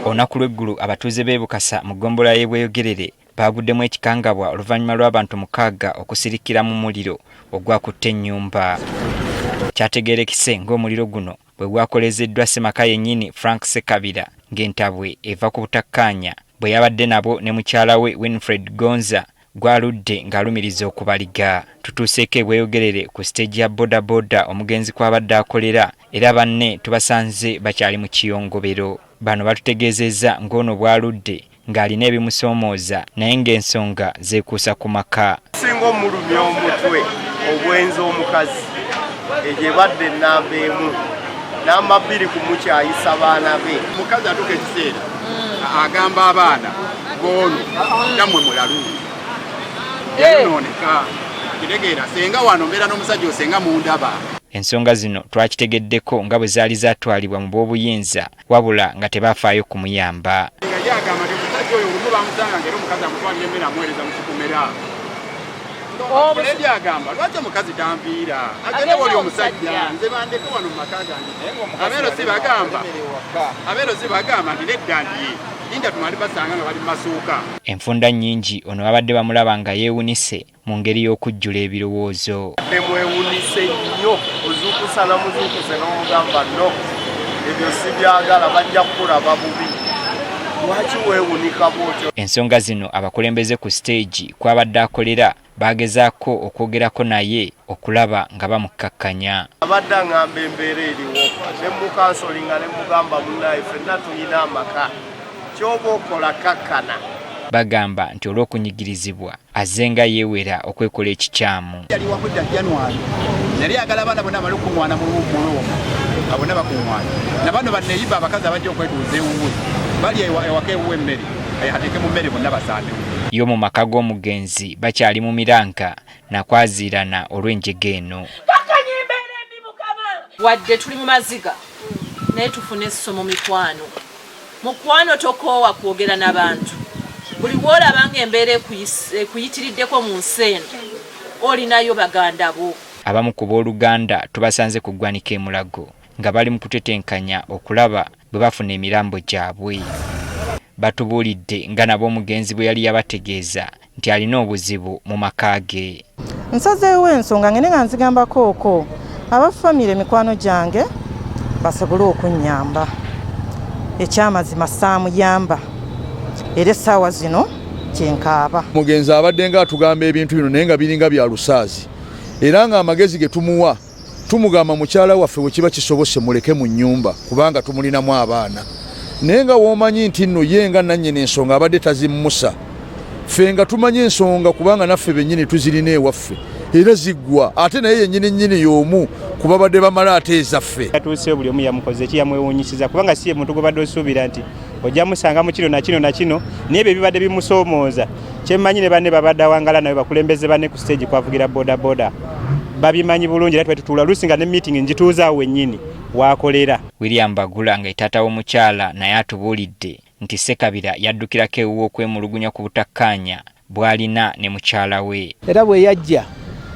Olunaku lw'eggulu abatuuze b'e Bukasa mu ggombolola y'e Bweyogerere baaguddemu ekikangabwa oluvannyuma lw'abantu 6 okusirikira mu muliro ogwakutte ennyumba. Kyategeerekese ng'omuliro guno bwe gwakolezeddwa Ssemaka yennyini Frank Ssekabira ng'entabwe eva ku butakkaanya bwe yabadde nabo ne mukyala we Winfred Gonza gwaludde ng'alumiriza okubaliga. Tutuuseeko e Bweyogerere ku siteegi ya bodaboda omugenzi kw'abadde akolera era banne tubasanze bakyali mu kiyongobero. Bano batutegeezezza ng'ono bwaludde ng'alina ebimusoomooza naye ng'ensonga zeekuusa ku maka. Singa omulumya omutwe obwenzi omukazi egyebadde ennamba emu namba 2 kumukyayisa baana be. Mukazi atuuka ekiseera agamba abaana b'ono nammwe mulaluuni yonooneka kitegeera senga wano mbeera n'omusajja osenga mundaba. Ensonga zino twakitegeddeko nga bwe zaali zaatwalibwa mu b'obuyinza wabula nga tebaafaayo kumuyamba. Yali agamba nti omusajja oyo olumu bamusanga ng'era omukazi amutwalira emmere amuweereza mu kikomera. Buledi agamba lwaki omukazi tanviira agende wali omusajja nze bandeke wano mu maka gange. Abeero si bagamba nti nedda ndi linda tumali basanga nga bali mu masuuka. Enfunda nnyingi ono babadde bamulaba nga yeewunise mu ngeri y'okujjula ebirowoozo. Mwewunise nnyo ozuukusa na muzuukuse n'omugamba no ebyo si byagala bajja kukulaba bubi. Lwaki weewunika bw'otyo? Ensonga zino abakulembeze ku siteegi kw'abadde akolera baagezaako okwogerako naye okulaba nga bamukkakkanya. Abadde aŋŋamba embeera eriwo ne mukansolinga ne mugamba munnaye ffenna tulina amaka ky'oba okola kakkana. Bagamba nti olw'okunyigirizibwa azze nga yeewera okwekola ekikyamu. Yali wakudda January yali agala abaana bonna bali okuŋŋwana mu lumu abonna bakuŋŋwana na bano banneeyiba abakazi abajja okwetuuza ewuwe bali ewaka ewuwe emmere ateeke mu mmere bonna basaandewo. Yo mu maka g'omugenzi bakyali mu miranga nakwaziirana olw'enjega eno. Wadde tuli mu maziga naye tufune essomo mikwano. Mukwano tokoowa kwogera n'abantu. Buli w'olaba ng'embeera ekuyitiriddeko mu nsi eno olinayo baganda bo. Abamu ku booluganda tubasanze ku ggwanika e Mulago nga bali mu kutetenkanya okulaba bwe bafuna emirambo gyabwe. Batubuulidde nga nabo omugenzi bwe yali yabategeeza nti alina obuzibu mu maka ge. Nsazeewo ensonga ngene nga nzigambakooko abafamire mikwano gyange basobole okunnyamba. Ekyamazima saamuyamba era essaawa zino kyenkaaba. Mugenzi abadde nga atugamba ebintu bino naye nga biringa bya lusaazi era nga amagezi ge tumuwa tumugamba mukyala waffe bwe kiba kisobose muleke mu nnyumba kubanga tumulinamu abaana. Naye nga w'omanyi nti nno ye nga nannyini ensonga abadde tazimmusa ffe nga tumanyi ensonga kubanga naffe bennyini tuzirina ewaffe era ziggwa ate naye yennyini y'omu kuba badde bamala ate ezaffe. Atuuse buli omu yamukoze ki yamwewuunyisiza kubanga si ye muntu gwe badde osuubira nti ojja musanga mu kino na kino na kino naye ebyo bibadde bimusoomooza. Kyemmanyi ne banne babadde awangala nawe bakulembeze banne ku stage kwavugira bodaboda babimanyi bulungi era tutuula lusinga ne meeting njituuzaawo wennyini waakolera. William Bagula nga taata w'omukyala naye atubuulidde nti Ssekabira yaddukirako ewuwo okwemulugunya ku butakkaanya bw'alina ne mukyala we. Era bwe yajja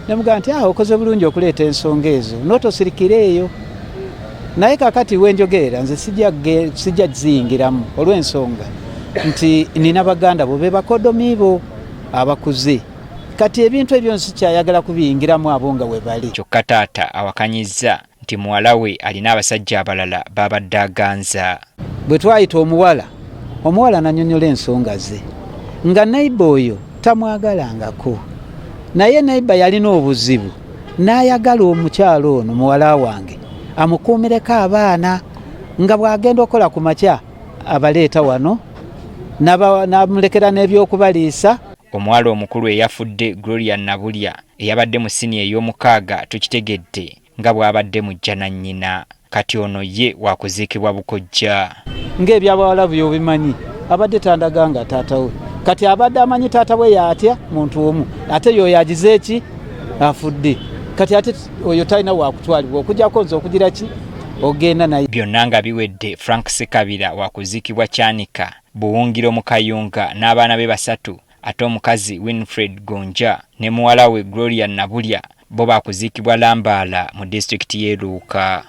nemugamba nti okoze bulungi okuleeta ensonga ezo n'otosirikira eyo. Naye kakati wenjogerera nze sijja ziyingiramu olw'ensonga nti nina baganda bo be bakodomi bo abakuze. Kati ebintu ebyo nsikyayagala kubiyingiramu abo nga we bali. Kyokka taata awakanyizza nti muwala we alina abasajja abalala babadde aganza. Bwe twayita omuwala nannyonnyola ensonga ze nga neiba oyo tamwagalangako naye neiba yalina obuzibu n'ayagala omukyala ono muwala wange amukuumireko abaana nga bw'agenda okola ku makya abaleeta wano n'amulekera n'ebyokubaliisa. Omuwala omukulu eyafudde Gloria Nabulya eyabadde mu siniya ey'omukaaga tukitegedde nga bw'abadde mujja na nnyina. Kati ono ye waakuziikibwa Bukojja. Ng'ebyabawala by'obimanyi abadde tandaga nga taata we kati abadde amanyi taata we yatya muntu omu ate y'oyo agize eki afudde kati ate oyo talina waakutwalibwa okujjako nze okugira ki ogenda naye. Byonna nga biwedde Frank Ssekabira waakuziikibwa Kyanika Buwungiro mu Kayunga n'abaana be 3 ate omukazi Winfred Gonja ne muwala we Gloria Nabulya bo baakuziikibwa Lambaala mu disitulikiti y'e Luuka.